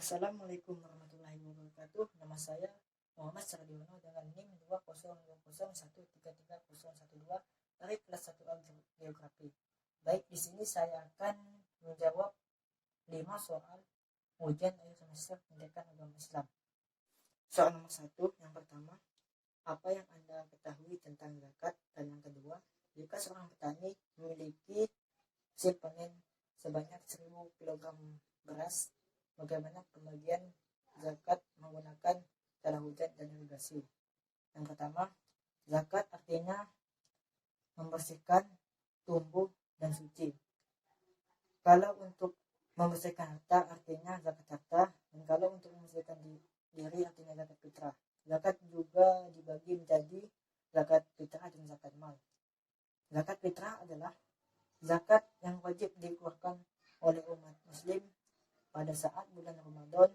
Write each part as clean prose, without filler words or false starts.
Assalamualaikum warahmatullahi wabarakatuh. Nama saya Muhammad Sardiono dengan NIM 20201330112 dari kelas 1A Geografi. Baik, di sini saya akan menjawab 5 soal ujian akhir semester Pendidikan Agama Islam. Soal nomor 1, yang pertama, apa yang Anda ketahui tentang zakat? Dan yang kedua, jika seorang petani memiliki hasil panen sebanyak 1000 kg beras, bagaimana pembagian zakat menggunakan cara hujan dan irigasi? Yang pertama, zakat artinya membersihkan tumbuh dan suci. Kalau untuk membersihkan harta artinya zakat harta, dan kalau untuk membersihkan diri artinya zakat fitrah. Zakat juga dibagi menjadi zakat fitrah dan zakat mal. Zakat fitrah adalah zakat yang wajib dikeluarkan oleh umat muslim pada saat bulan Ramadan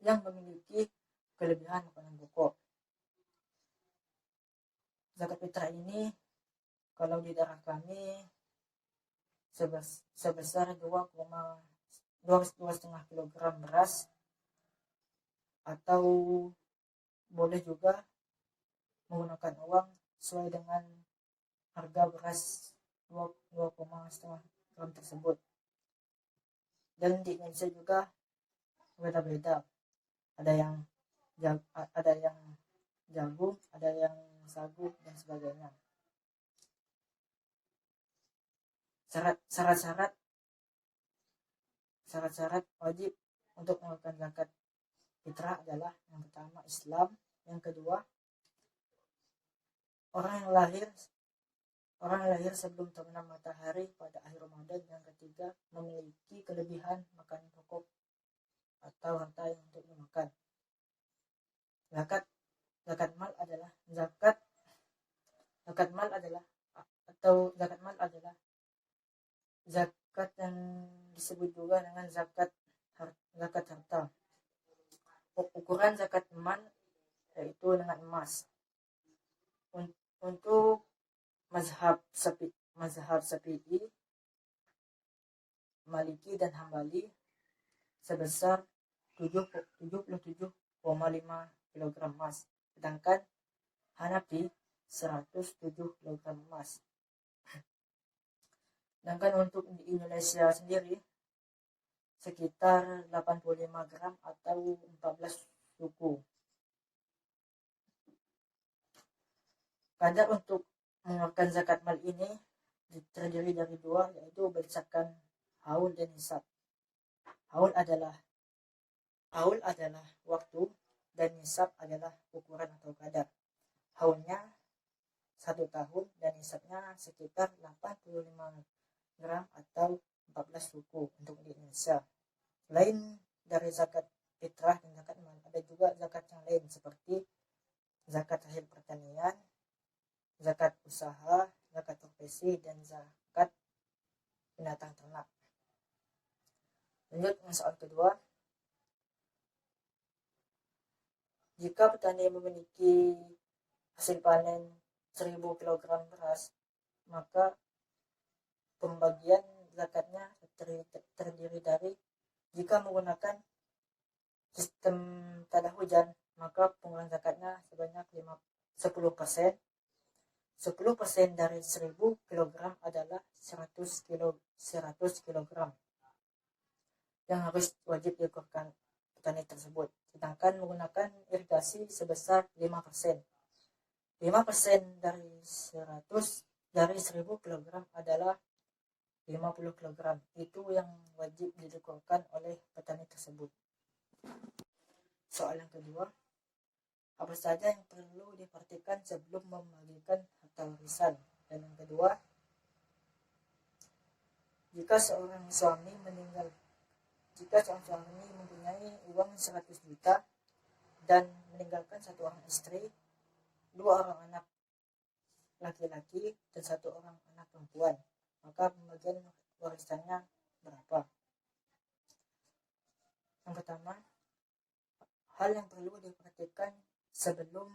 yang memiliki kelebihan makanan pokok. Zakat fitrah ini kalau di daerah kami sebesar 2,5 kg beras, atau boleh juga menggunakan uang sesuai dengan harga beras 2,5 gram tersebut. Dan di Indonesia juga beda-beda, ada yang jagung, ada yang sagu dan sebagainya. Syarat-syarat wajib untuk melakukan zakat fitrah adalah yang pertama Islam, yang kedua orang yang lahir sebelum terbenam matahari pada akhir Ramadan, yang ketiga memiliki kelebihan makanan pokok atau harta yang untuk dimakan. Zakat mal adalah zakat yang disebut juga dengan zakat harta. Ukuran zakat mal yaitu dengan emas. Untuk mazhab Syafi'i, Maliki dan Hambali sebesar 77,5 kg emas, sedangkan Hanafi 107 kg emas. Sedangkan untuk di Indonesia sendiri sekitar 85 gram atau 14 suku. Kadar untuk mengeluarkan zakat mal ini terdiri dari dua, yaitu berdasarkan haul dan nisab. Haul adalah waktu dan nisab adalah ukuran atau kadar. Haulnya 1 tahun dan nisabnya sekitar 85 gram atau 14 suku untuk di Indonesia. Selain dari zakat fitrah dan zakat mal, ada juga zakat yang lain seperti zakat hasil pertanian, zakat usaha, zakat profesi, dan zakat binatang ternak. Lanjut ke soal kedua. Jika petani memiliki hasil panen 1000 kg beras, maka pembagian zakatnya terdiri dari, jika menggunakan sistem tanda hujan, maka penggunaan zakatnya sebanyak 10%. 10% dari 1000 kg adalah 100 kg yang harus wajib dikeluarkan petani tersebut. Sedangkan menggunakan irigasi sebesar 5%. 5% dari 1000 kg adalah 50 kg. Itu yang wajib dikeluarkan oleh petani tersebut. Soal yang kedua, apa saja yang perlu diperhatikan sebelum membagikan harta warisan? Dan yang kedua, jika seorang suami mempunyai uang 100 juta dan meninggalkan 1 orang istri, 2 orang anak laki-laki dan 1 orang anak perempuan, maka pembagian warisannya berapa? Yang pertama, hal yang perlu diperhatikan sebelum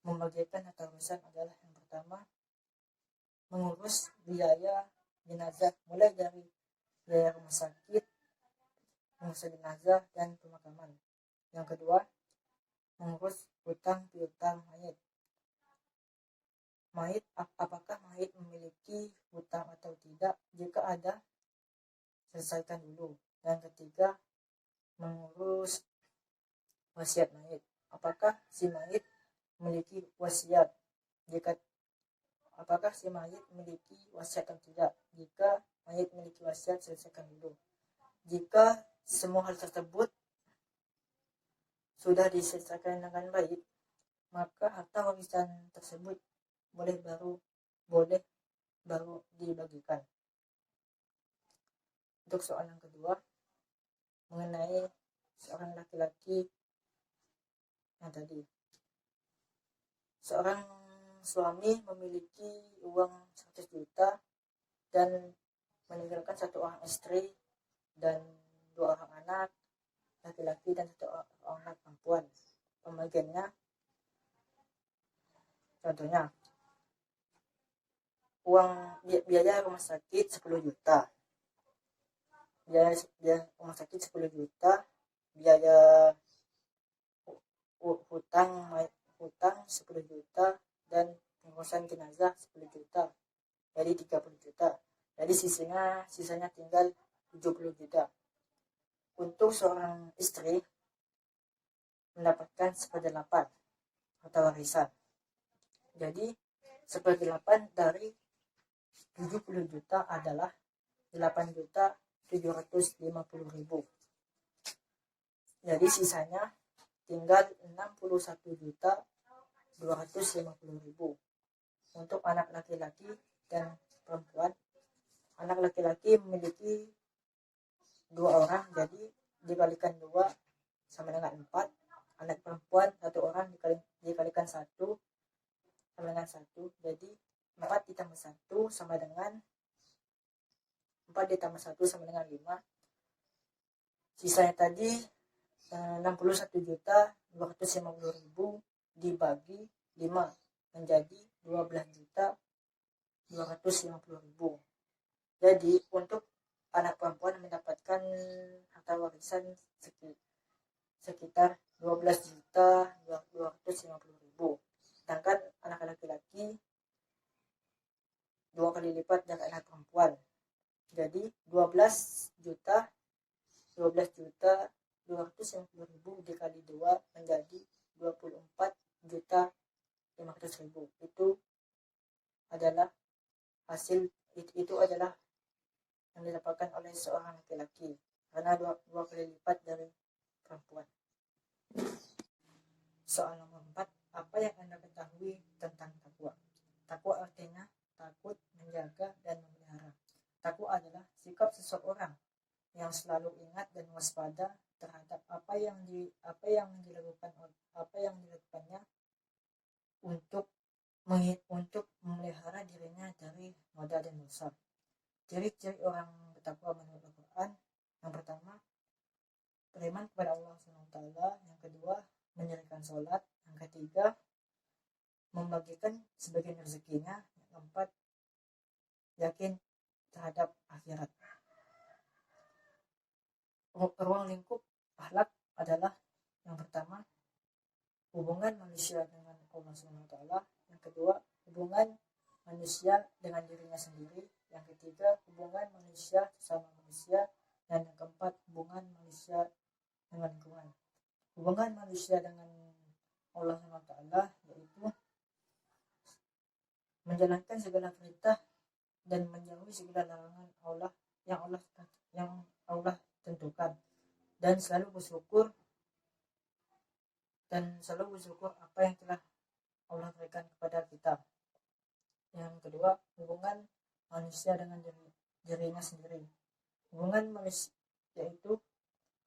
membagikan harta warisan adalah yang pertama, mengurus biaya jenazah, mulai dari biaya rumah sakit, mengurus jenazah dan pemakaman. Yang kedua, mengurus hutang piutang mayit. Apakah mayit memiliki hutang atau tidak? Jika ada, selesaikan dulu. Dan ketiga, mengurus wasiat mayit. Apakah si mayit memiliki wasiat? Apakah si mayit memiliki wasiat atau tidak? Jika mayit memiliki wasiat, selesaikan dulu. Jika semua hal tersebut sudah diselesaikan dengan baik, maka harta warisan tersebut boleh baru dibagikan. Untuk soal yang kedua, mengenai seorang laki-laki yang tadi, seorang suami memiliki uang 100 juta dan meninggalkan 1 orang istri dan 2 orang anak laki-laki dan 1 orang anak perempuan. Pembagiannya, contohnya uang biaya rumah sakit 10 juta, biaya rumah sakit 10 juta, biaya hutang 10 juta, dan pengurusan jenazah 10 juta, jadi 30 juta. Jadi sisanya tinggal 70 juta. Untuk seorang istri mendapatkan 1/8 harta warisan. Jadi 1/8 dari 70 juta adalah 8.750.000. Jadi sisanya tinggal 61.250.000. Untuk anak laki-laki dan perempuan, anak laki-laki memiliki 2 orang, jadi dikalikan 2 sama dengan 4. Anak perempuan 1 orang dikalikan 1 sama dengan 1, jadi 4 ditambah 1 sama dengan 5. Sisanya tadi 61.250.000 dibagi 5 menjadi 12.250.000. Jadi untuk anak perempuan mendapatkan harta warisan sekitar 12.250.000. Sedangkan anak laki-laki 2 kali lipat dari anak perempuan. Jadi 12.250.000 dikali 2 menjadi 24.500.000. Itu adalah yang didapatkan oleh seorang laki-laki, karena 2 kali lipat dari perempuan. Soal nomor 4, apa yang Anda ketahui tentang takwa? Takwa artinya takut, menjaga, dan memelihara. Takwa adalah sikap seseorang yang selalu ingat dan waspada terhadap apa yang dilakukannya untuk memelihara dirinya dari noda dan dosa. Ciri-ciri orang bertakwa menurut Al-Quran: yang pertama, beriman kepada Allah SWT. Yang kedua, mendirikan sholat. Yang ketiga, membagikan sebagian rezekinya. Yang keempat, yakin terhadap akhirat. Ruang lingkup akhlak adalah yang pertama, hubungan manusia dengan Allah SWT. Yang kedua, hubungan manusia dengan dirinya sendiri. Yang ketiga, hubungan manusia sesama manusia. Dan yang keempat, hubungan manusia dengan lingkungan. Hubungan manusia dengan Allah SWT yaitu menjalankan segala perintah dan menjauhi segala larangan yang Allah tentukan, dan selalu bersyukur apa yang telah Allah berikan kepada kita. Yang kedua, hubungan manusia dengan dirinya sendiri. Hubungan manusia yaitu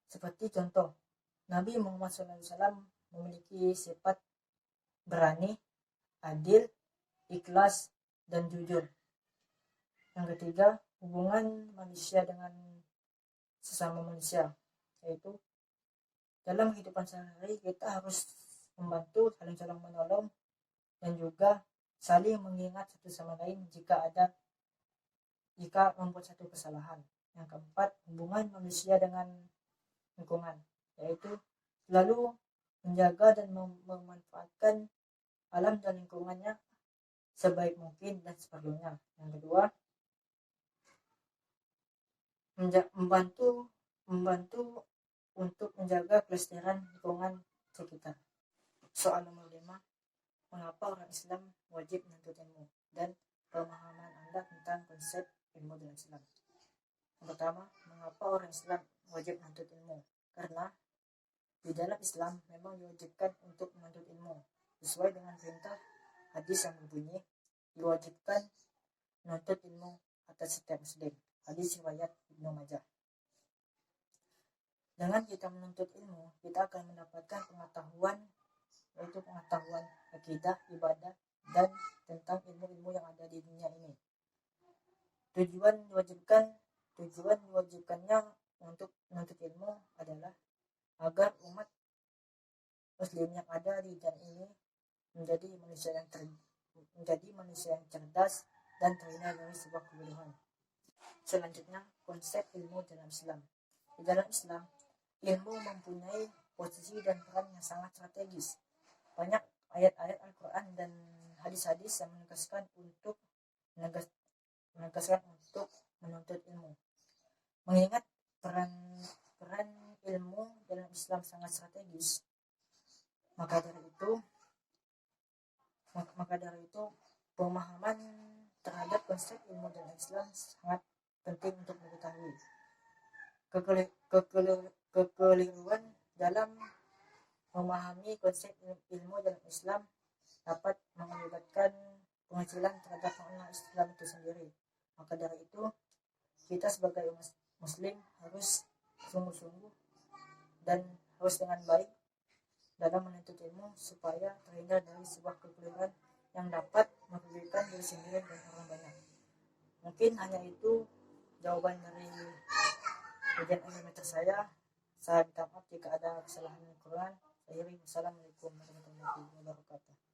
seperti contoh, Nabi Muhammad SAW memiliki sifat berani, adil, ikhlas, dan jujur. Yang ketiga, hubungan manusia dengan sesama manusia, yaitu dalam kehidupan sehari-hari kita harus membantu, saling menolong, dan juga saling mengingat satu sama lain jika membuat satu kesalahan. Yang keempat, hubungan manusia dengan lingkungan, yaitu selalu menjaga dan memanfaatkan alam dan lingkungannya sebaik mungkin dan seperlunya. Yang kedua, membantu untuk menjaga kelestarian lingkungan sekitar. Soal nomor 5, mengapa orang Islam wajib menuntut ilmu dan pemahaman Anda tentang konsep ilmu dalam Islam. Yang pertama, mengapa orang Islam wajib menuntut ilmu? Karena di dalam Islam memang diwajibkan untuk menuntut ilmu sesuai dengan perintah hadis yang berbunyi diwajibkan menuntut ilmu atas setiap muslim. Hadis riwayat Ibnu Majah. Dengan kita menuntut ilmu, kita akan mendapatkan pengetahuan, yaitu pengetahuan akidah, ibadah, dan tentang ilmu-ilmu yang ada di dunia ini. Tujuan diwajibkannya untuk menuntut ilmu adalah agar umat muslim yang ada di dunia ini menjadi manusia yang cerdas dan terhindar dari sebuah kebodohan. Selanjutnya, konsep ilmu dalam Islam. Di dalam Islam, ilmu mempunyai posisi dan peran yang sangat strategis. Banyak ayat-ayat Al-Quran dan hadis-hadis yang menegaskan untuk menuntut ilmu. Mengingat peran ilmu dalam Islam sangat strategis, maka dari itu pemahaman terhadap konsep ilmu dalam Islam sangat penting untuk diketahui. Kekeliruan dalam memahami konsep ilmu dalam Islam dapat mengakibatkan pengecilan terhadap makna Islam itu sendiri. Maka dari itu, kita sebagai muslim harus sungguh-sungguh dan harus dengan baik dalam menuntut ilmu supaya terhindar dari sebuah kekeliruan yang dapat merugikan diri sendiri dan orang banyak. Mungkin hanya itu jawaban dari ujian akhir saya. Saya minta maaf jika ada kesalahan Al-Quran. Assalamualaikum warahmatullahi wabarakatuh.